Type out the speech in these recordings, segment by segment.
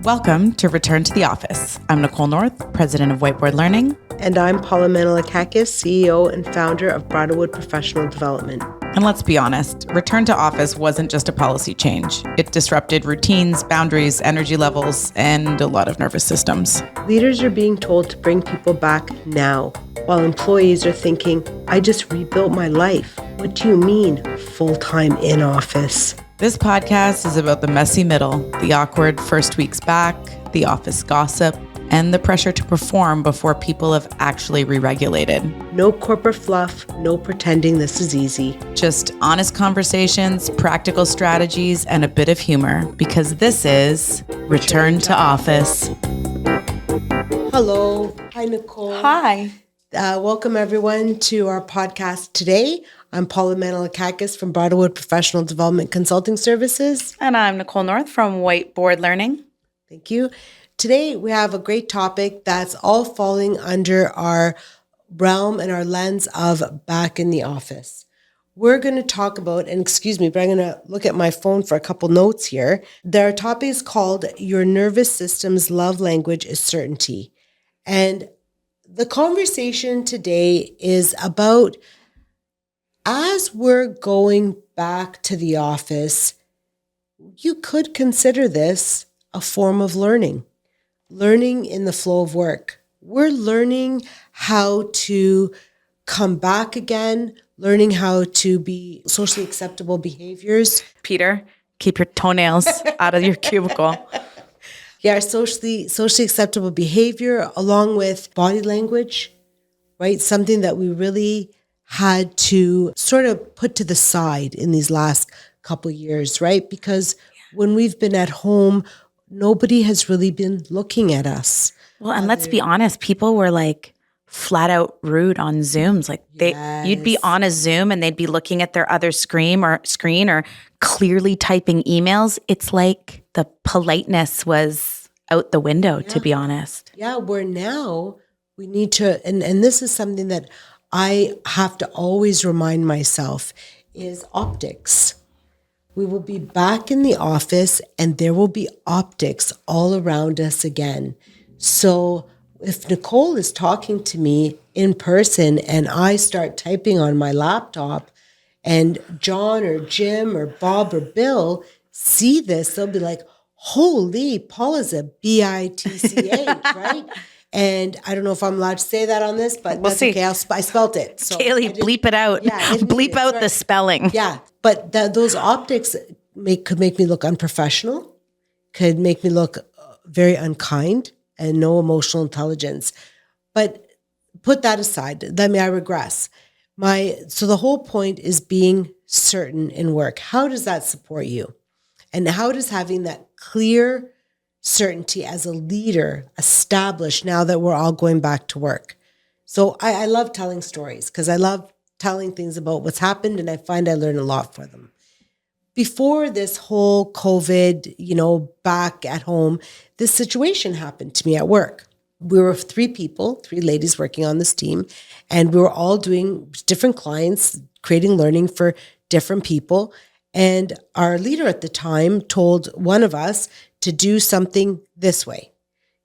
Welcome to Return to the Office. I'm Nicole North, president of Whiteboard Learning. And I'm Paula Menelakakis, CEO and founder of Bridalwood Professional Development. And let's be honest, return to office wasn't just a policy change. It disrupted routines, boundaries, energy levels, and a lot of nervous systems. Leaders are being told to bring people back now, while employees are thinking, I just rebuilt my life. What do you mean, full-time in office? This podcast is about the messy middle, the awkward first weeks back, the office gossip, and the pressure to perform before people have actually re-regulated. No corporate fluff, no pretending this is easy. Just honest conversations, practical strategies, and a bit of humor, because this is Return to Office. Hello. Hi, Nicole. Hi. Welcome, everyone, to our podcast today. I'm Paula Menelakakis from Bridalwood Professional Development Consulting Services. And I'm Nicole North from Whiteboard Learning. Thank you. Today, we have a great topic that's all falling under our realm and our lens of back in the office. We're going to talk about, and excuse me, but I'm going to look at my phone for a couple notes here. Their topic is called Your Nervous System's Love Language is Certainty. And the conversation today is about, as we're going back to the office, you could consider this a form of learning in the flow of work. We're learning how to come back again, learning how to be socially acceptable behaviors. Peter, keep your toenails out of your cubicle. Yeah, socially acceptable behavior along with body language, right? Something that we really had to sort of put to the side in these last couple of years, right? Because when we've been at home, nobody has really been looking at us. Well, and let's be honest, people were like flat out rude on Zooms. Like you'd be on a Zoom and they'd be looking at their other screen or clearly typing emails. It's like the politeness was out the window, to be honest. Yeah, where now we need to, and this is something that I have to always remind myself, is optics. We will be back in the office and there will be optics all around us again. So if Nicole is talking to me in person and I start typing on my laptop and John or Jim or Bob or Bill see this, they'll be like, holy, Paula's a BITCH, right? And I don't know if I'm allowed to say that on this, but we'll see. Okay. I spelt it. So Kaylee, bleep it out. Yeah, bleep out the spelling. Yeah, but those optics could make me look unprofessional, could make me look very unkind and no emotional intelligence. But put that aside. I regress. So the whole point is being certain in work. How does that support you? And how does having that clear certainty as a leader establish now that we're all going back to work? So I love telling stories because I love telling things about what's happened, and I find I learn a lot from them. Before this whole COVID, back at home, this situation happened to me at work. We were three ladies working on this team, and we were all doing different clients, creating learning for different people. And our leader at the time told one of us to do something this way.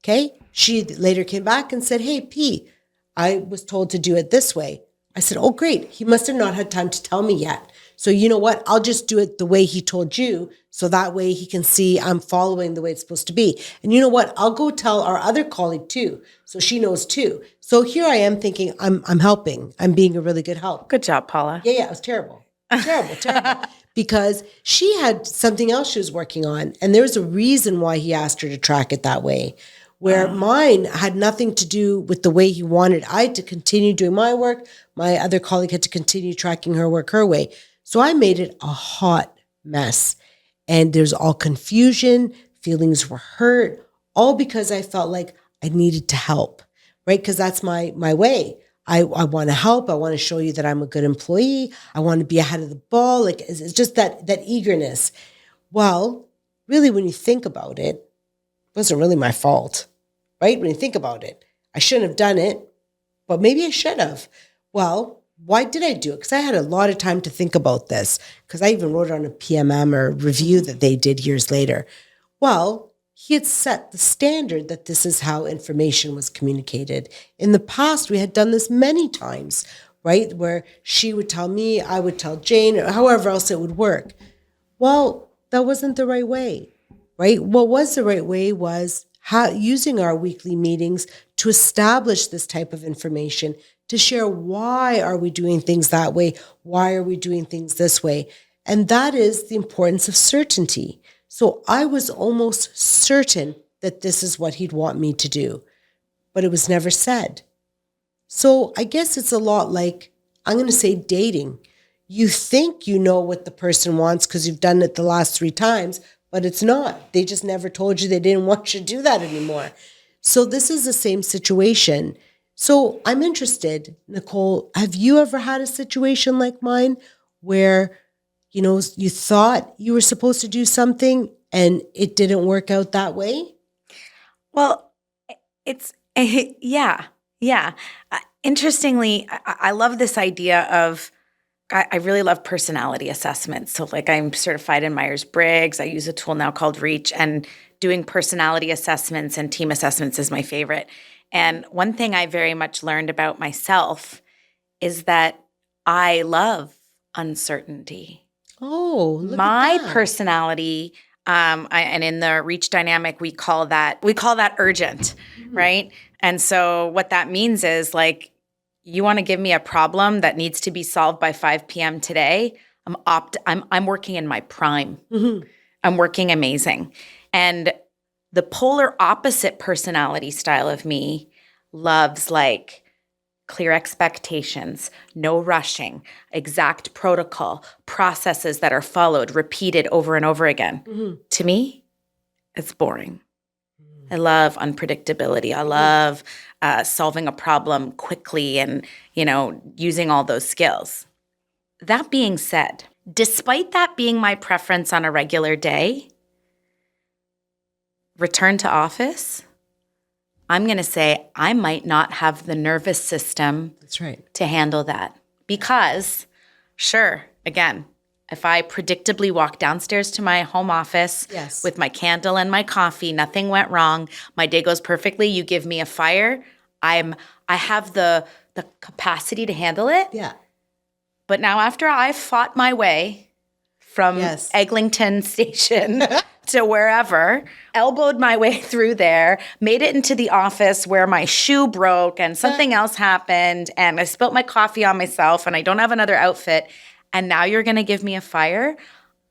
Okay. She later came back and said, hey, P, I was told to do it this way. I said, oh, great. He must have not had time to tell me yet. So you know what? I'll just do it the way he told you. So that way he can see I'm following the way it's supposed to be. And you know what? I'll go tell our other colleague too. So she knows too. So here I am thinking I'm helping. I'm being a really good help. Good job, Paula. Yeah, it was terrible. Terrible. Because she had something else she was working on. And there was a reason why he asked her to track it that way, where mine had nothing to do with the way he wanted. I had to continue doing my work. My other colleague had to continue tracking her work her way. So I made it a hot mess. And there's all confusion, feelings were hurt, all because I felt like I needed to help, right? Because that's my way. I want to help. I want to show you that I'm a good employee. I want to be ahead of the ball. Like it's just that eagerness. Well, really, when you think about it, it wasn't really my fault, right? When you think about it, I shouldn't have done it, but maybe I should have. Well, why did I do it? Because I had a lot of time to think about this, because I even wrote it on a PMM or review that they did years later. Well, he had set the standard that this is how information was communicated. In the past, we had done this many times, right? Where she would tell me, I would tell Jane, or however else it would work. Well, that wasn't the right way, right? What was the right way was using our weekly meetings to establish this type of information, to share why are we doing things that way? Why are we doing things this way? And that is the importance of certainty. So I was almost certain that this is what he'd want me to do, but it was never said. So I guess it's a lot like, I'm going to say dating. You think you know what the person wants because you've done it the last 3 times, but it's not. They just never told you they didn't want you to do that anymore. So this is the same situation. So I'm interested, Nicole, have you ever had a situation like mine where, you thought you were supposed to do something and it didn't work out that way? Well, it's, yeah. Interestingly, I love this idea of, I really love personality assessments. So like I'm certified in Myers-Briggs. I use a tool now called Reach, and doing personality assessments and team assessments is my favorite. And one thing I very much learned about myself is that I love uncertainty. Oh, look My at that. personality, and in the Reach dynamic, we call that urgent, right? And so what that means is like, you want to give me a problem that needs to be solved by 5 p.m. today. I'm working in my prime. Mm-hmm. I'm working amazing. And the polar opposite personality style of me loves like clear expectations, no rushing, exact protocol, processes that are followed, repeated over and over again. Mm-hmm. To me, it's boring. I love unpredictability. I love solving a problem quickly and, using all those skills. That being said, despite that being my preference on a regular day, return to office, I'm going to say I might not have the nervous system That's right. to handle that. Because, sure, again, if I predictably walk downstairs to my home office Yes. with my candle and my coffee, nothing went wrong, my day goes perfectly, you give me a fire, I have the capacity to handle it. Yeah. But now after I've fought my way from Yes. Eglinton Station to wherever, elbowed my way through there, made it into the office where my shoe broke and something else happened and I spilt my coffee on myself and I don't have another outfit, and now you're going to give me a fire?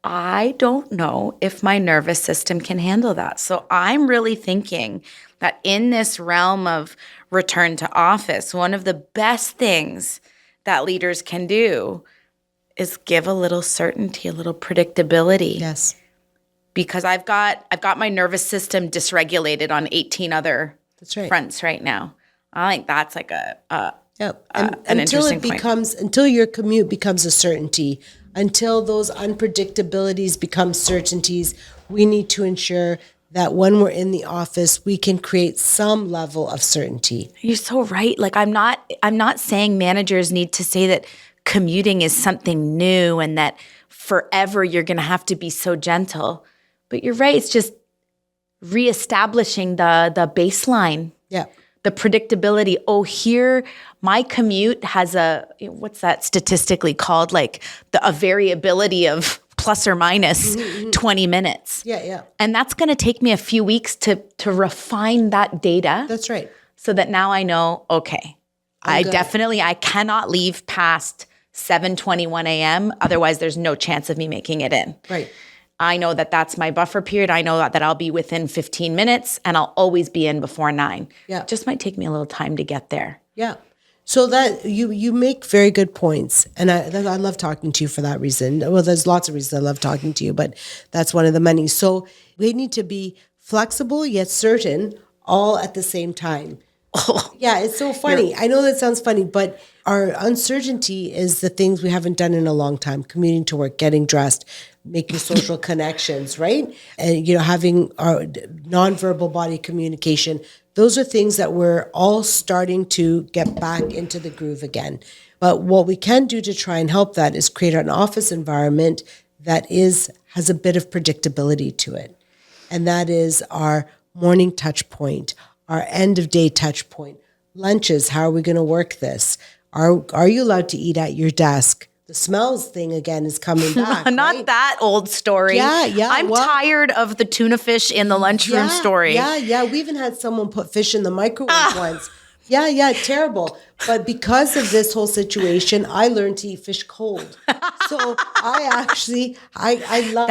I don't know if my nervous system can handle that. So I'm really thinking that in this realm of return to office, one of the best things that leaders can do is give a little certainty, a little predictability. Yes. Because I've got my nervous system dysregulated on 18 other That's right. fronts right now. I think that's like Yep. an Until interesting point. until your commute becomes a certainty, until those unpredictabilities become certainties, we need to ensure that when we're in the office, we can create some level of certainty. You're so right. Like I'm not saying managers need to say that commuting is something new and that forever you're going to have to be so gentle. But you're right. It's just reestablishing the baseline. Yeah. The predictability. Oh, here, my commute has what's that statistically called? Like a variability of plus or minus 20 minutes. Yeah, yeah. And that's going to take me a few weeks to refine that data. That's right. So that now I know, okay, I cannot leave past 7:21 a.m. Otherwise, there's no chance of me making it in. Right. I know that that's my buffer period. I know that I'll be within 15 minutes and I'll always be in before 9. Yeah. It just might take me a little time to get there. Yeah. So that you make very good points. And I love talking to you for that reason. Well, there's lots of reasons I love talking to you, but that's one of the many. So we need to be flexible yet certain all at the same time. Yeah, it's so funny. I know that sounds funny, but our uncertainty is the things we haven't done in a long time. Commuting to work, getting dressed, making social connections, right? And, having our nonverbal body communication. Those are things that we're all starting to get back into the groove again. But what we can do to try and help that is create an office environment that has a bit of predictability to it. and that is our morning touch point, our end of day touch point, lunches. How are we going to work this? Are you allowed to eat at your desk? The smells thing again is coming back. Not right? that old story. Yeah. I'm tired of the tuna fish in the lunchroom story. Yeah. We even had someone put fish in the microwave once. Yeah, terrible. But because of this whole situation, I learned to eat fish cold. So I love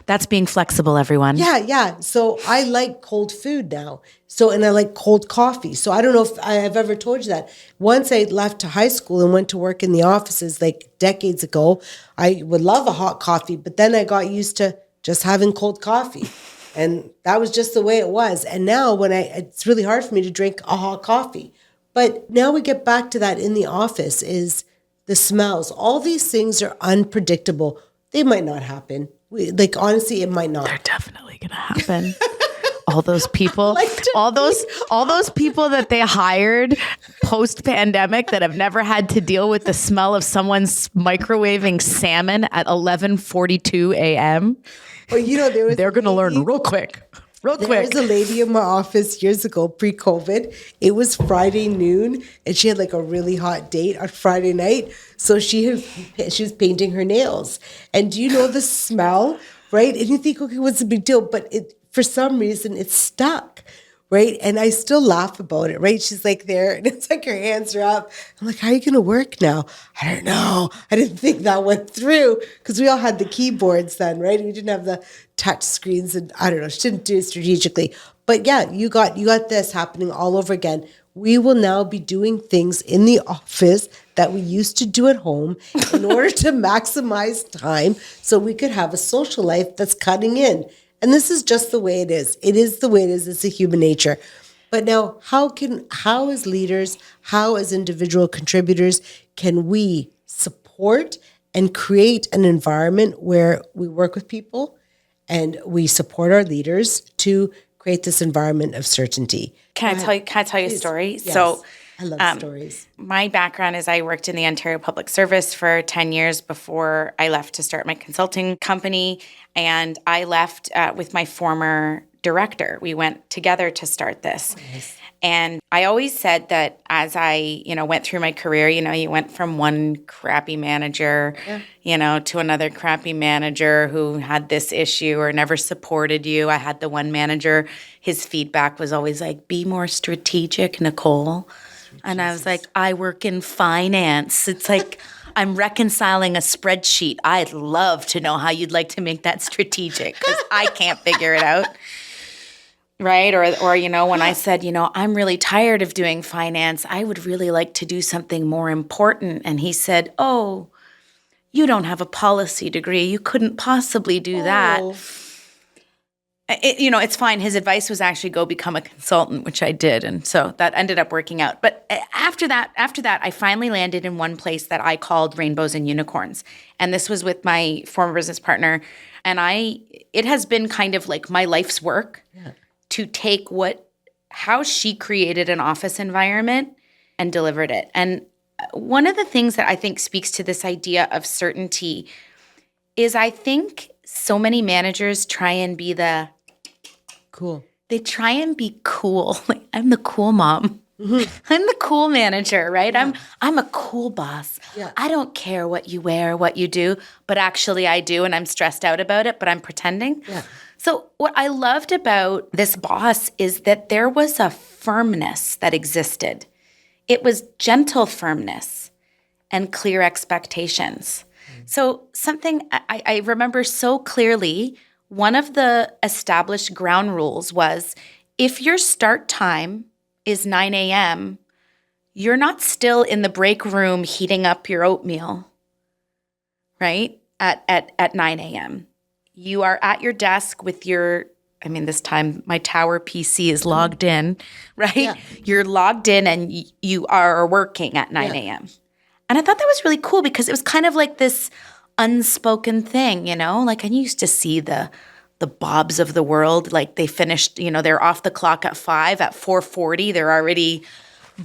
That's being flexible, everyone. Yeah. So I like cold food now. And I like cold coffee. So I don't know if I have ever told you that. Once I left to high school and went to work in the offices like decades ago, I would love a hot coffee, but then I got used to just having cold coffee. And that was just the way it was. And now it's really hard for me to drink a hot coffee. But now we get back to that in the office is the smells. All these things are unpredictable. They might not happen. Honestly, it might not. They're definitely going to happen. All those people, all those people that they hired post-pandemic that have never had to deal with the smell of someone's microwaving salmon at 11:42 a.m. Well, they're going to learn real quick. There was a lady in my office years ago, pre-COVID. It was Friday noon, and she had like a really hot date on Friday night. So she was painting her nails. And do you know the smell, right? And you think, okay, what's the big deal? But for some reason, it's stuck, right? And I still laugh about it, right? She's like there, and it's like her hands are up. I'm like, how are you going to work now? I don't know. I didn't think that went through because we all had the keyboards then, right? We didn't have the touch screens, and I don't know. She didn't do it strategically. But yeah, you got this happening all over again. We will now be doing things in the office that we used to do at home in order to maximize time so we could have a social life that's cutting in. And this is just the way it is. It is the way it is. It's a human nature. But now, how as leaders, how as individual contributors, can we support and create an environment where we work with people and we support our leaders to create this environment of certainty? Can I tell you a story? Yes. So I love stories. My background is I worked in the Ontario Public Service for 10 years before I left to start my consulting company. And I left with my former director. We went together to start this. Nice. And I always said that as I, went through my career, you went from one crappy manager, to another crappy manager who had this issue or never supported you. I had the one manager, his feedback was always like, be more strategic, Nicole. And I was like, I work in finance. It's like I'm reconciling a spreadsheet. I'd love to know how you'd like to make that strategic because I can't figure it out. Right? Or when I said, I'm really tired of doing finance. I would really like to do something more important. And he said, oh, you don't have a policy degree. You couldn't possibly do that. It's fine. His advice was actually go become a consultant, which I did. And so that ended up working out. But after that, I finally landed in one place that I called Rainbows and Unicorns. And this was with my former business partner. And it has been kind of like my life's work to take how she created an office environment and delivered it. And one of the things that I think speaks to this idea of certainty is I think so many managers try and be cool. They try and be cool. Like, I'm the cool mom. Mm-hmm. I'm the cool manager, right? Yeah. I'm a cool boss. Yeah. I don't care what you wear, what you do, but actually I do, and I'm stressed out about it, but I'm pretending. Yeah. So what I loved about this boss is that there was a firmness that existed. It was gentle firmness and clear expectations. Mm-hmm. So something I remember so clearly, one of the established ground rules was if your start time is 9 a.m., you're not still in the break room heating up your oatmeal, right, at 9 a.m. You are at your desk with this time my tower PC is logged in, right? Yeah. You're logged in and you are working at 9 a.m. And I thought that was really cool because it was kind of like this unspoken thing, like I used to see the Bobs of the world, like they finished, they're off the clock at 5, at 4:40, they're already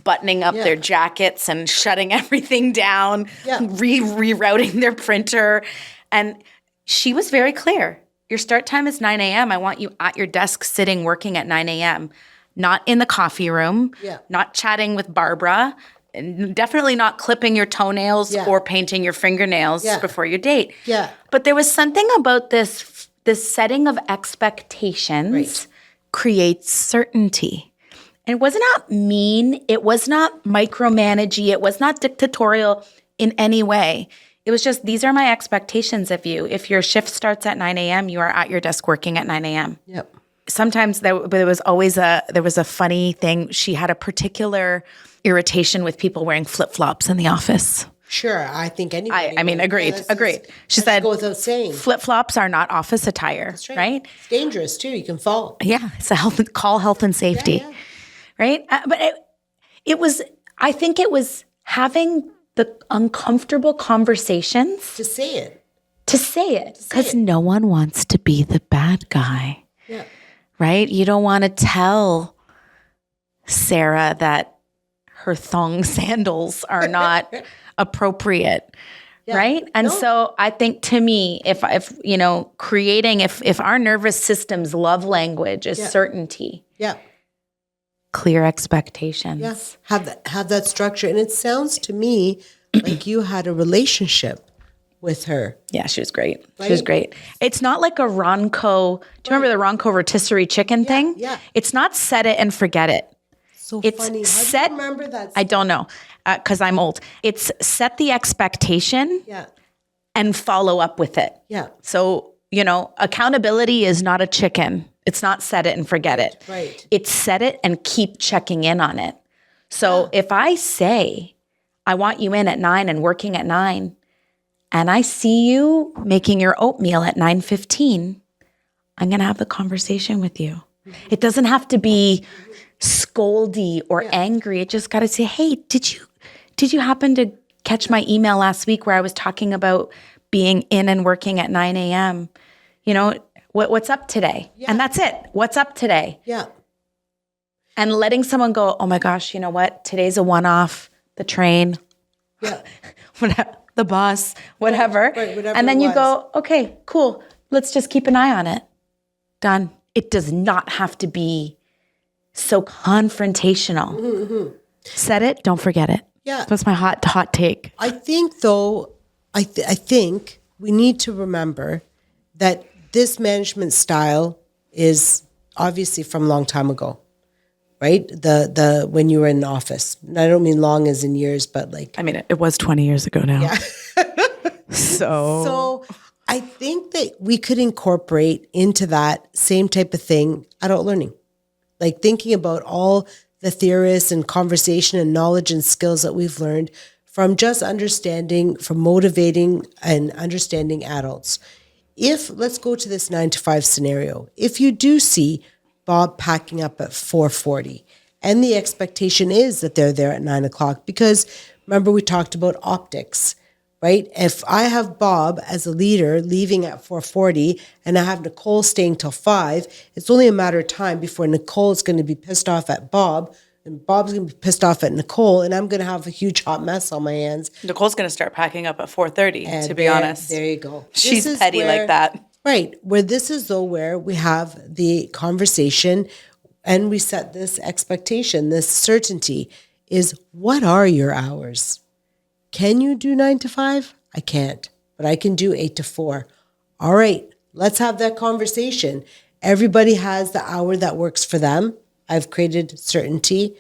buttoning up their jackets and shutting everything down, rerouting their printer. And she was very clear. your start time is 9 a.m. I want you at your desk sitting, working at 9 a.m., not in the coffee room, not chatting with Barbara, and definitely not clipping your toenails or painting your fingernails before your date. Yeah. But there was something about this setting of expectations creates certainty. And it was not mean. It was not micromanagey. It was not dictatorial in any way. It was just, these are my expectations of you. If your shift starts at 9 a.m., you are at your desk working at 9 a.m. Yep. Sometimes there was a funny thing. She had a particular irritation with people wearing flip-flops in the office. Sure. I think anybody. I mean, agreed. She said, go without saying, flip-flops are not office attire, That's right? It's dangerous too. You can fall. Yeah. It's a health and safety, right? But I think it was having the uncomfortable conversations To say it. because no one wants to be the bad guy. Yeah. Right? You don't want to tell Sarah that her thong sandals are not appropriate. Yeah. Right? And so I think, to me, if our nervous system's love language is certainty, Yeah. clear expectations. Yes. Have that structure. And it sounds to me like you had a relationship with her. Yeah, she was great. Right? She was great. It's not like a Ronco. Do you remember the Ronco rotisserie chicken thing? Yeah. It's not set it and forget it. So It's funny. How set. do you remember that? I don't know, because I'm old. It's set the expectation Yeah. and follow up with it. Yeah. So, accountability is not a chicken. It's not set it and forget it. Right. It's set it and keep checking in on it. So if I say, I want you in at 9 and working at 9, and I see you making your oatmeal at 9:15, I'm going to have the conversation with you. It doesn't have to be scoldy or angry. It just got to say, hey, did you happen to catch my email last week where I was talking about being in and working at 9 a.m.? What's up today? Yeah. And that's it. What's up today? Yeah. And letting someone go, oh my gosh, you know what? Today's a one-off, the train, Yeah. the bus, whatever. Right, whatever and then it you was. go, okay, cool. Let's just keep an eye on it. Done. It does not have to be so confrontational. Mm-hmm. Set it, don't forget it. Yeah. That's my hot take. I think, though, I think we need to remember that this management style is obviously from a long time ago, right? The when you were in office. And I don't mean long as in years, but like. I mean, it was 20 years ago now. Yeah. So I think that we could incorporate into that same type of thing adult learning, like thinking about all the theorists and conversation and knowledge and skills that we've learned from just understanding, from motivating and understanding adults. Let's go to this 9 to 5 scenario. If you do see Bob packing up at 4:40 and the expectation is that they're there at 9 o'clock, because remember we talked about optics, right? If I have Bob as a leader leaving at 4:40 and I have Nicole staying till 5, it's only a matter of time before Nicole is going to be pissed off at Bob and Bob's going to be pissed off at Nicole, and I'm going to have a huge hot mess on my hands. Nicole's going to start packing up at 4:30, to be honest. There you go. She's This is petty like that. Right. Where this is though where we have the conversation and we set this expectation, this certainty is, what are your hours? Can you do 9 to 5? I can't, but I can do 8 to 4. All right, let's have that conversation. Everybody has the hour that works for them. I've created certainty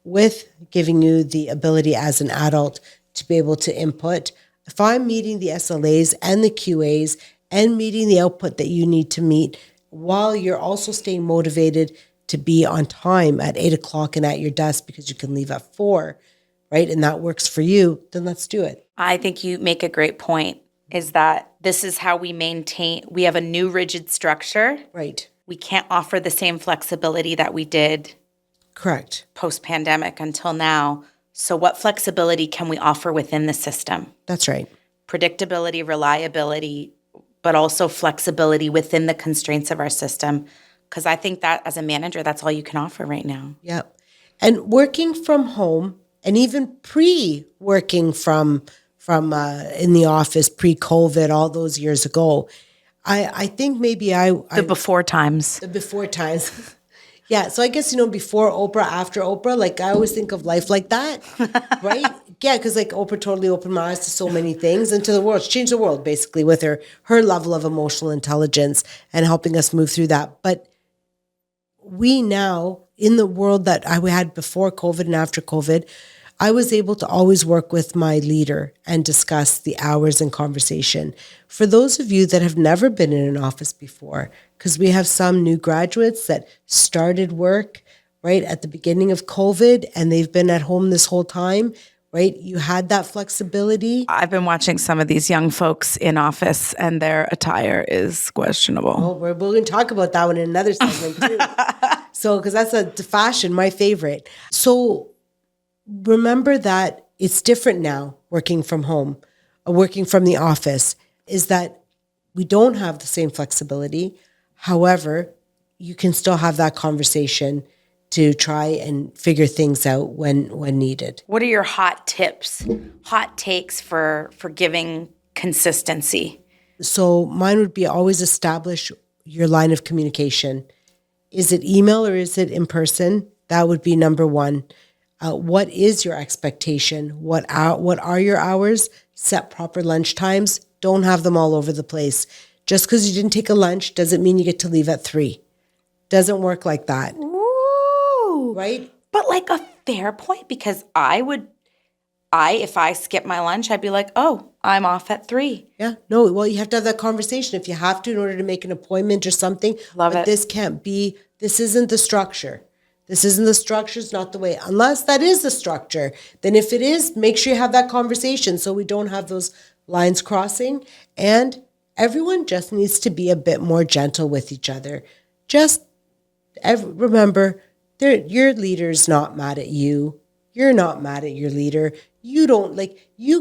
with giving you the ability as an adult to be able to input. If I'm meeting the SLAs and the QAs and meeting the output that you need to meet while you're also staying motivated to be on time at 8 o'clock and at your desk because you can leave at 4, right? And that works for you, then let's do it. I think you make a great point, is that this is how we have a new rigid structure. Right. We can't offer the same flexibility that we did Correct. post-pandemic until now. So what flexibility can we offer within the system? That's right. Predictability, reliability, but also flexibility within the constraints of our system. Because I think that as a manager, that's all you can offer right now. Yeah. And working from home and even pre-working from in the office, pre-COVID, all those years ago, I think maybe The before times. the before times. Yeah. So I guess, before Oprah, after Oprah, like I always think of life like that, right? Yeah. Cause like Oprah totally opened my eyes to so many things and to the world. She changed the world basically with her level of emotional intelligence and helping us move through that. But we now, in the world that I had before COVID and after COVID, I was able to always work with my leader and discuss the hours and conversation. For those of you that have never been in an office before, because we have some new graduates that started work right at the beginning of COVID and they've been at home this whole time, right? You had that flexibility. I've been watching some of these young folks in office and their attire is questionable. Oh, we're going to talk about that one in another segment too. So, because that's the fashion, my favorite. So remember that it's different now working from home, working from the office, is that we don't have the same flexibility. However, you can still have that conversation to try and figure things out when needed. What are your hot tips, hot takes for giving consistency? So mine would be always establish your line of communication. Is it email or is it in person? That would be number one. What is your expectation? What are your hours? Set proper lunch times. Don't have them all over the place. Just because you didn't take a lunch doesn't mean you get to leave at 3. Doesn't work like that. Ooh. Right? But like a fair point, because if I skip my lunch, I'd be like, oh, I'm off at 3. Yeah. No, well, you have to have that conversation if you have to in order to make an appointment or something. Love it. This isn't the structure. This isn't the structure. It's not the way. Unless that is the structure. Then if it is, make sure you have that conversation so we don't have those lines crossing. And everyone just needs to be a bit more gentle with each other. Remember, your leader's not mad at you. You're not mad at your leader. You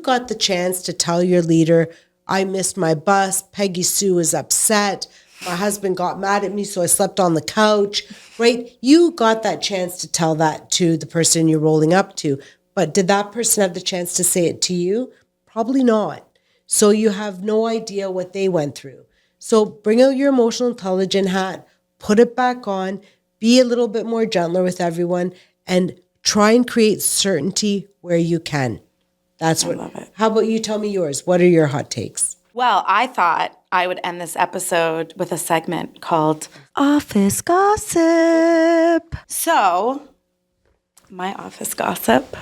got the chance to tell your leader, I missed my bus. Peggy Sue is upset. My husband got mad at me, so I slept on the couch, right? You got that chance to tell that to the person you're rolling up to. But did that person have the chance to say it to you? Probably not. So you have no idea what they went through. So bring out your emotional intelligence hat, put it back on, be a little bit more gentler with everyone, and try and create certainty where you can. I love it. How about you tell me yours? What are your hot takes? Well, I thought I would end this episode with a segment called Office Gossip. So, my office gossip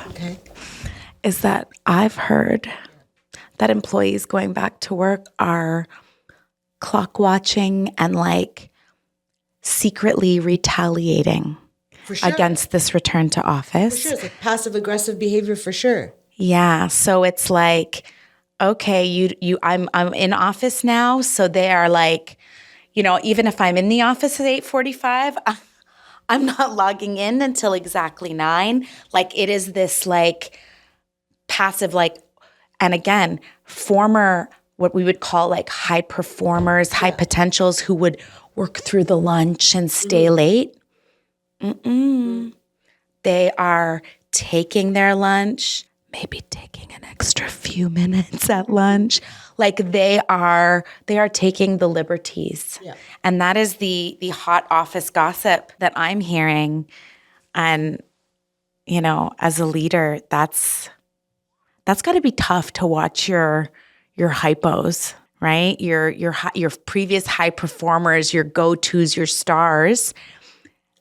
is that I've heard that employees going back to work are clock watching and secretly retaliating against this return to office. For sure. It's like passive aggressive behavior for sure. Yeah. So it's like, okay, I'm in office now. So they are even if I'm in the office at 8:45, I'm not logging in until exactly 9. It is this passive, and again, former, what we would call high performers, high potentials who would work through the lunch and stay late. They are taking their lunch, maybe taking an extra few minutes at lunch. They are taking the liberties. Yeah. And that is the hot office gossip that I'm hearing. And, as a leader, that's got to be tough to watch your hypos, right? Your previous high performers, your go-tos, your stars.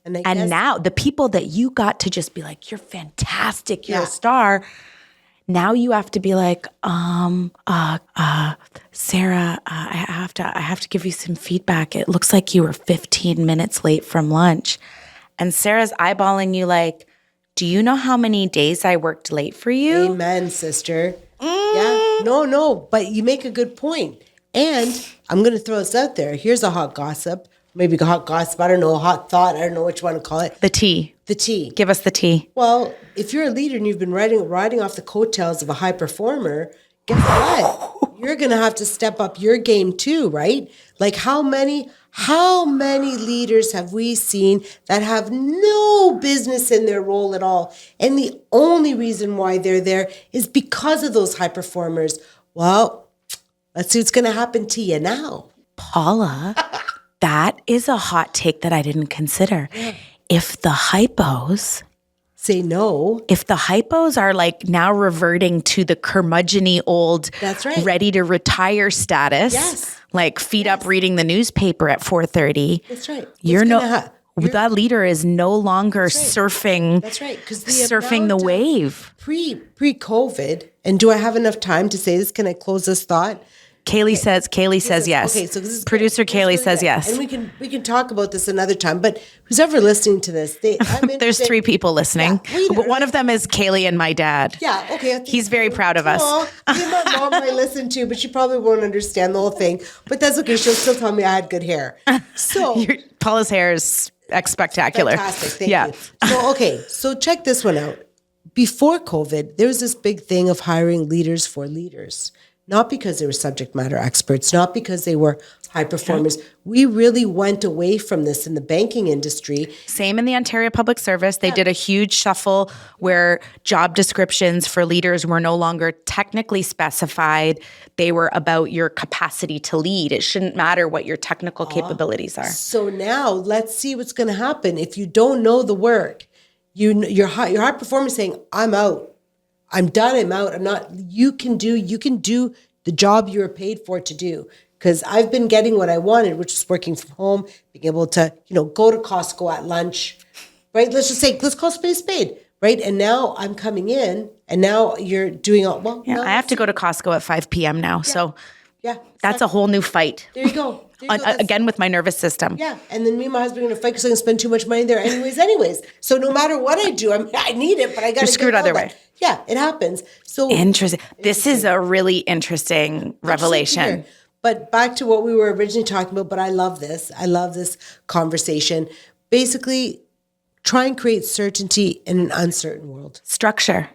And now the people that you got to just be like, you're fantastic, you're a star. Now you have to be like, Sarah, I have to give you some feedback. It looks like you were 15 minutes late from lunch. And Sarah's eyeballing you do you know how many days I worked late for you? Amen, sister. Yeah. No, but you make a good point. And I'm going to throw this out there. Here's a hot gossip. Maybe a hot gossip. I don't know, a hot thought. I don't know what you want to call it. The tea. The tea. Give us the tea. Well, if you're a leader and you've been riding off the coattails of a high performer, guess what? You're going to have to step up your game too, right? How many leaders have we seen that have no business in their role at all? And the only reason why they're there is because of those high performers. Well, let's see what's going to happen to you now. Paula, that is a hot take that I didn't consider. If the hypos say no. If the hypos are like now reverting to the curmudgeon-y old, that's right, ready to retire status, yes, like feet up reading the newspaper at 4:30. That's right. That leader is no longer surfing. That's right, because surfing the wave. Pre-COVID, and do I have enough time to say this? Can I close this thought? Kaylee says yes. Okay, so this is producer good. Kaylee says yes, and we can talk about this another time. But who's ever listening to this, there's 3 people listening. Yeah, but one of them is Kaylee and my dad. Yeah, okay. He's very proud of us. My mom might listen too, but she probably won't understand the whole thing. But that's okay. She'll still tell me I had good hair. So Paula's hair is spectacular. Fantastic. Thank you. So check this one out. Before COVID, there was this big thing of hiring leaders for leaders. Not because they were subject matter experts, not because they were high performers. We really went away from this in the banking industry. Same in the Ontario Public Service. They did a huge shuffle where job descriptions for leaders were no longer technically specified. They were about your capacity to lead. It shouldn't matter what your technical capabilities are. So now let's see what's going to happen. If you don't know the work, your high performer saying, I'm out. I'm done. I'm out. I'm not. You can do the job you were paid for to do. Because I've been getting what I wanted, which is working from home, being able to, go to Costco at lunch, right? Let's just say, let's call spade, right? And now I'm coming in, and now you're doing all well. Yeah, I have to go to Costco at 5 p.m. now, so that's a whole new fight. There you go. Again, with my nervous system. Yeah, and then me and my husband are going to fight because I'm going to spend too much money there anyways. So no matter what I do, I need it, but I got to You're screwed either way. Yeah, it happens. So interesting. This is a really interesting revelation. But back to what we were originally talking about, but I love this. I love this conversation. Basically, try and create certainty in an uncertain world. Structure.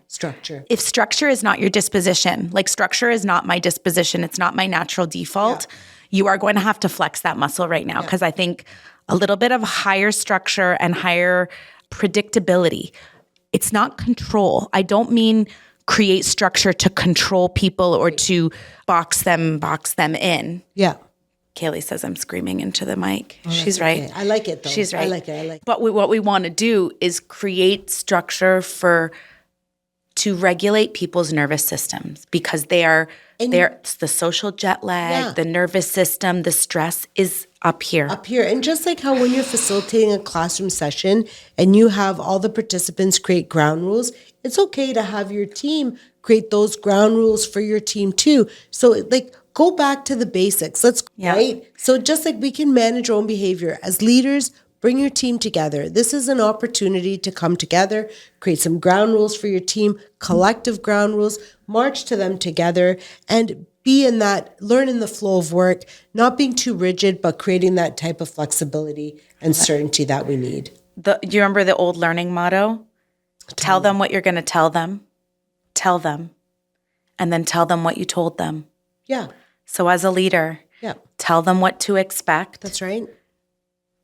If structure is not your disposition, like structure is not my disposition, it's not my natural default, you are going to have to flex that muscle right now. Because I think a little bit of higher structure and higher predictability, it's not control. I don't mean create structure to control people or to box them in. Yeah. Kaylee says I'm screaming into the mic. She's right. I like it though. She's right. I like it. But what we want to do is create structure to regulate people's nervous systems because it's the social jet lag, the nervous system, the stress is up here. And just like how when you're facilitating a classroom session and you have all the participants create ground rules, it's okay to have your team create those ground rules for your team too. So go back to the basics. Right? So just like we can manage our own behavior as leaders, bring your team together. This is an opportunity to come together, create some ground rules for your team, collective ground rules, march to them together, and be in that, learn in the flow of work, not being too rigid, but creating that type of flexibility and certainty that we need. Do you remember the old learning motto? Tell them what you're going to tell them, and then tell them what you told them. Yeah. So as a leader, tell them what to expect. That's right.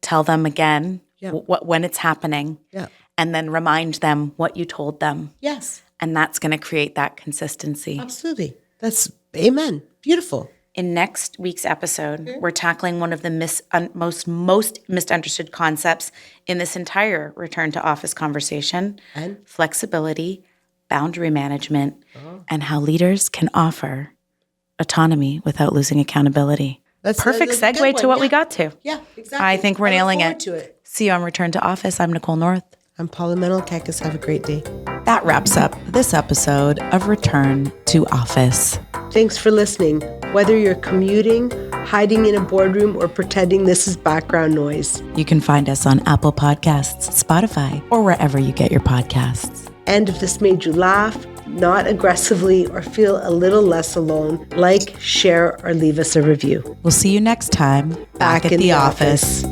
Tell them again when it's happening. Yeah. And then remind them what you told them. Yes. And that's going to create that consistency. Absolutely. That's amen. Beautiful. In next week's episode, we're tackling one of the most misunderstood concepts in this entire return to office conversation, and flexibility, boundary management, and how leaders can offer autonomy without losing accountability. That's perfect segue to what we got to. Yeah, exactly. I think we're nailing it. To it. See you on Return to Office. I'm Nicole North. I'm Paula Mendelkakis. Have a great day. That wraps up this episode of Return to Office. Thanks for listening. Whether you're commuting, hiding in a boardroom, or pretending this is background noise. You can find us on Apple Podcasts, Spotify, or wherever you get your podcasts. And if this made you laugh, not aggressively, or feel a little less alone, like, share, or leave us a review. We'll see you next time back at the office.